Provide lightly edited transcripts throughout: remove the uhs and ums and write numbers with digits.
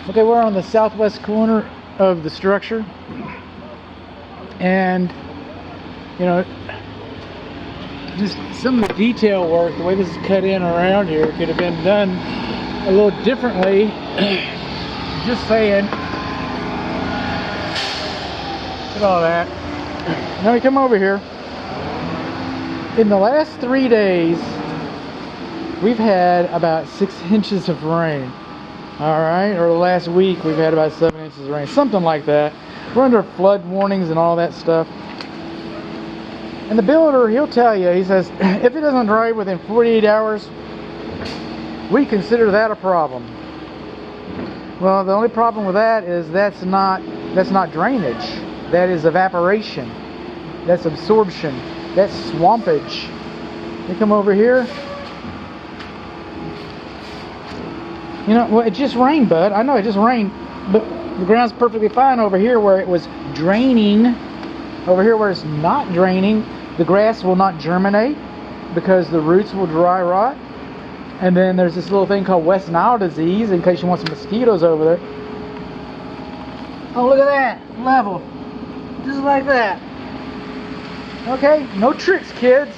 Okay, we're on the southwest corner of the structure, and you know, just some of the detail work, the way this is cut in around here, could have been done a little differently. Just saying. Look at all that. Now we come over here. In the last 3 days, we've had about 6 inches of rain. Alright, or the last week we've had about 7 inches of rain, something like that. We're under flood warnings and all that stuff. And the builder, he'll tell you, he says, if it doesn't dry within 48 hours, we consider that a problem. Well, the only problem with that is that's not drainage. That is evaporation. That's absorption. That's swampage. You come over here. You know, well, it just rained, bud. I know it just rained, but the ground's perfectly fine over here where it was draining. Over here where it's not draining, the grass will not germinate because the roots will dry rot. And then there's this little thing called West Nile disease, in case you want some mosquitoes over there. Oh, look at that. Level. Just like that. Okay, no tricks, kids.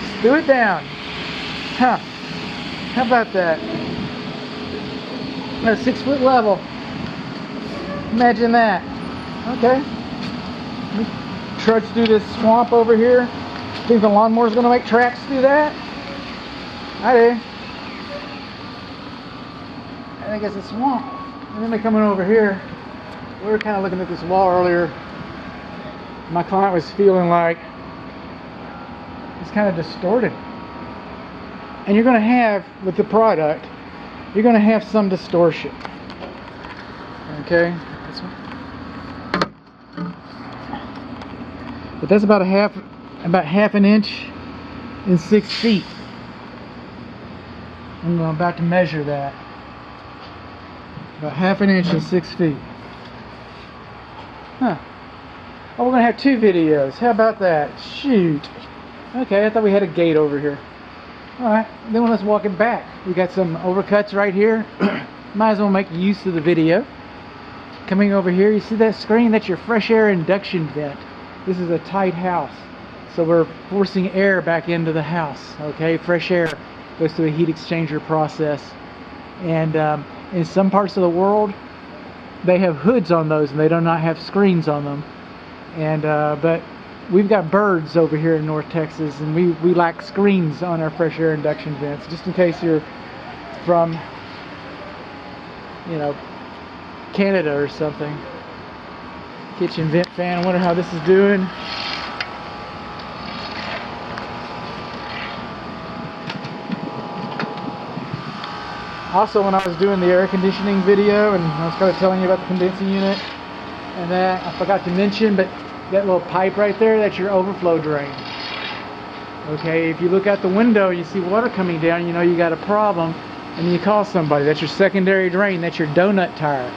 Just do it down. Huh. How about that? At 6 foot level. Imagine that. Okay. Trudge through this swamp over here. Think the lawnmower's gonna make tracks through that? I do. I think it's a swamp. And then they're coming over here. We were kind of looking at this wall earlier. My client was feeling like it's kind of distorted. And you're gonna have, with the product, you're gonna have some distortion. Okay? But that's about half an inch in 6 feet. I'm about to measure that. About half an inch in 6 feet. Huh. Oh, we're gonna have 2 videos. How about that? Shoot. Okay, I thought we had a gate over here. Alright, then let's walk it back. We got some overcuts right here. Might as well make use of the video. Coming over here, you see that screen? That's your fresh air induction vent. This is a tight house, so we're forcing air back into the house. Okay, fresh air goes through a heat exchanger process, and in some parts of the world they have hoods on those and they do not have screens on them. And but we've got birds over here in North Texas, and we lack screens on our fresh air induction vents, just in case you're from, you know, Canada or something. Kitchen vent fan. I wonder how this is doing. Also, when I was doing the air conditioning video and I was kind of telling you about the condensing unit and that, I forgot to mention, but that little pipe right there, that's your overflow drain. Okay, if you look out the window, you see water coming down, you know you got a problem, and you call somebody. That's your secondary drain. That's your donut tire.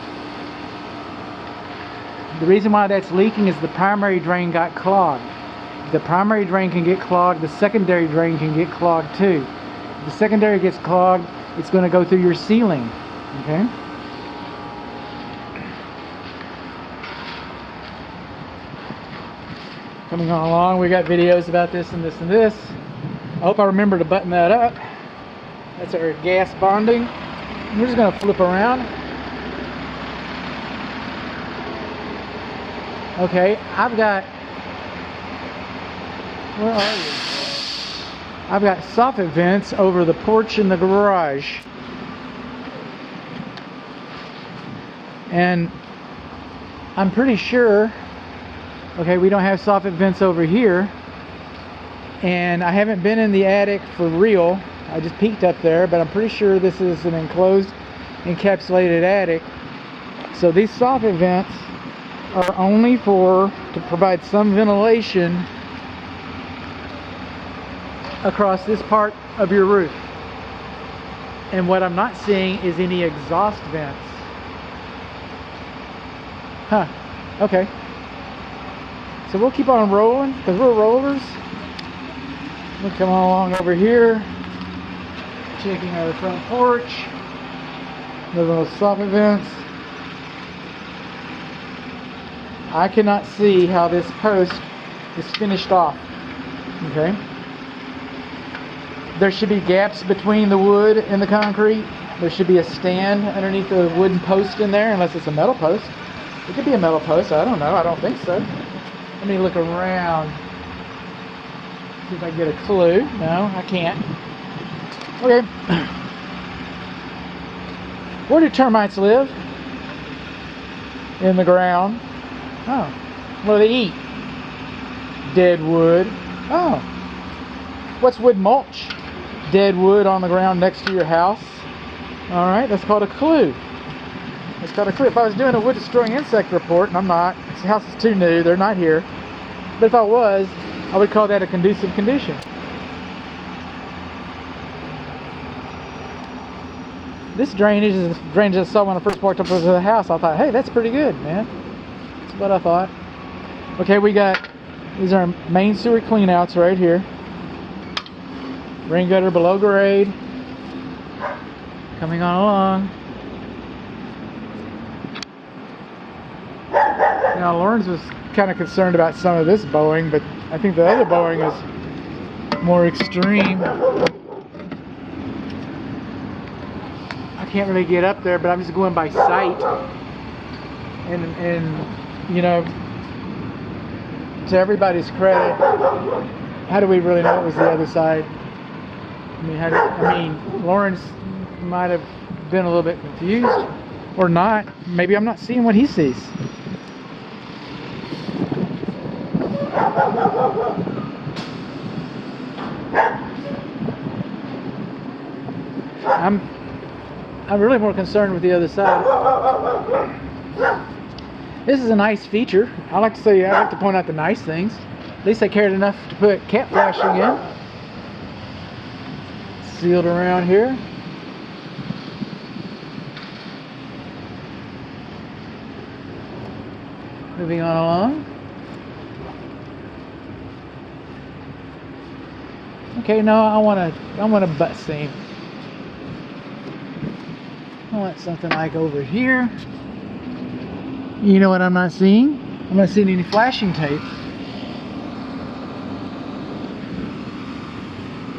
The reason why that's leaking is the primary drain got clogged. The primary drain can get clogged, the secondary drain can get clogged too. If the secondary gets clogged, it's going to go through your ceiling. Okay? Coming on along, we got videos about this and this and this. I hope I remember to button that up. That's our gas bonding. And we're just going to flip around. Okay, I've got, where are you? I've got soffit vents over the porch in the garage. And I'm pretty sure, okay, we don't have soffit vents over here. And I haven't been in the attic for real. I just peeked up there, but I'm pretty sure this is an enclosed, encapsulated attic. So these soffit vents are only to provide some ventilation across this part of your roof. And what I'm not seeing is any exhaust vents. Huh, okay. So we'll keep on rolling because we're rollers. We'll come along over here, checking our front porch. The little soffit vents. I cannot see how this post is finished off. Okay. There should be gaps between the wood and the concrete. There should be a stand underneath the wooden post in there, unless it's a metal post. It could be a metal post. I don't know. I don't think so. Let me look around. See if I can get a clue. No, I can't. Okay. Where do termites live? In the ground. Oh. What do they eat? Dead wood. Oh. What's wood mulch? Dead wood on the ground next to your house. Alright, that's called a clue. That's called a clue. If I was doing a wood destroying insect report, and I'm not, this house is too new, they're not here. But if I was, I would call that a conducive condition. This drainage is the drainage I saw when I first walked up to the house. I thought, hey, that's pretty good, man. That's what I thought. Okay, we got, these are main sewer cleanouts right here. Rain gutter below grade. Coming on along. Now, Lawrence was kind of concerned about some of this bowing, but I think the other bowing is more extreme. I can't really get up there, but I'm just going by sight. And you know, to everybody's credit, how do we really know it was the other side? I mean, Lawrence might have been a little bit confused, or not. Maybe I'm not seeing what he sees. I'm really more concerned with the other side. This is a nice feature. I like to point out the nice things. At least they cared enough to put cat flashing in. Sealed around here. Moving on along. Okay, no, I want a butt seam. I want something like over here. You know what I'm not seeing? I'm not seeing any flashing tape.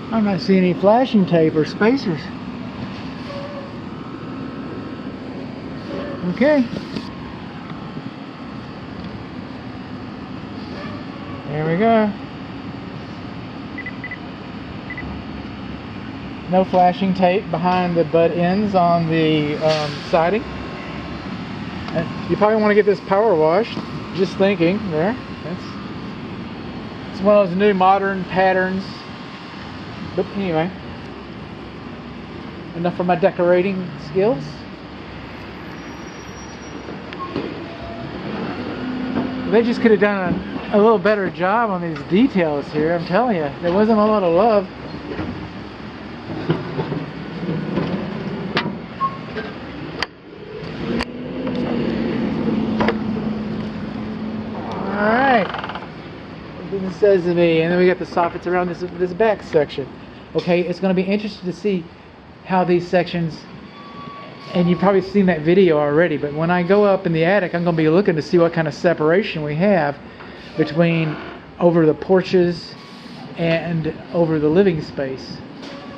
I'm not seeing any flashing tape or spacers. Okay. There we go. No flashing tape behind the butt ends on the siding. You probably want to get this power washed. Just thinking there. It's one of those new modern patterns. But anyway, enough for my decorating skills. They just could have done a little better job on these details here. I'm telling you, there wasn't a lot of love. It says to me, and then we got the soffits around this back section. Okay, it's going to be interesting to see how these sections, and you've probably seen that video already, but when I go up in the attic, I'm going to be looking to see what kind of separation we have between over the porches and over the living space,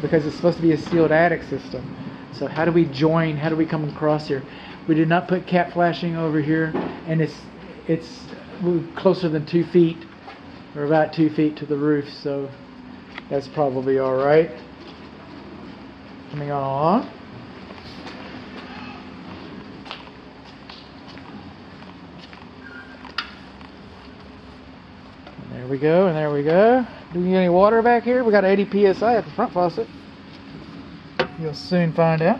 because it's supposed to be a sealed attic system. So how do we join, how do we come across here? We did not put cat flashing over here, and it's closer than 2 feet. We're about 2 feet to the roof, so that's probably all right. Coming on along. And there we go, and there we go. Do we get any water back here? We got 80 psi at the front faucet. You'll soon find out.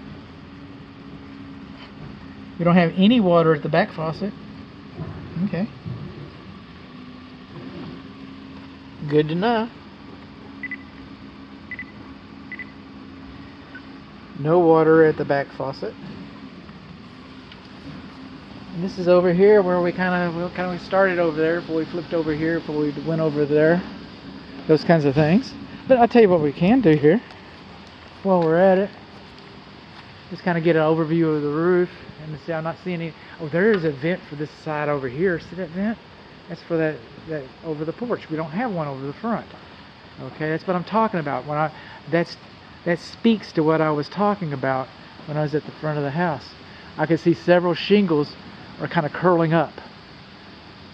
We don't have any water at the back faucet. Okay. Good to know. No water at the back faucet. And this is over here where we kind of started over there before we flipped over here, before we went over there. Those kinds of things. But I'll tell you what we can do here while we're at it. Just kind of get an overview of the roof. And see, I'm not seeing any. Oh, there is a vent for this side over here. See that vent? That's for that over the porch. We don't have one over the front. Okay, that's what I'm talking about. That speaks to what I was talking about when I was at the front of the house. I could see several shingles are kind of curling up.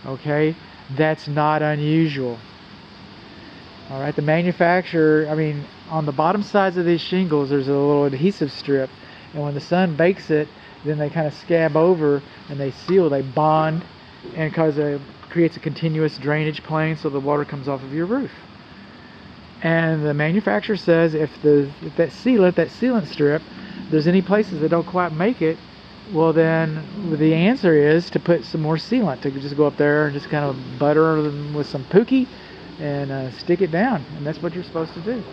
Okay, that's not unusual. All right, the manufacturer, I mean, on the bottom sides of these shingles, there's a little adhesive strip, and when the sun bakes it, then they kind of scab over and they seal, they bond, and because it creates a continuous drainage plane so the water comes off of your roof. And the manufacturer says if that sealant strip, there's any places that don't quite make it, well then the answer is to put some more sealant, to just go up there and just kind of butter them with some Pookie and stick it down, and that's what you're supposed to do.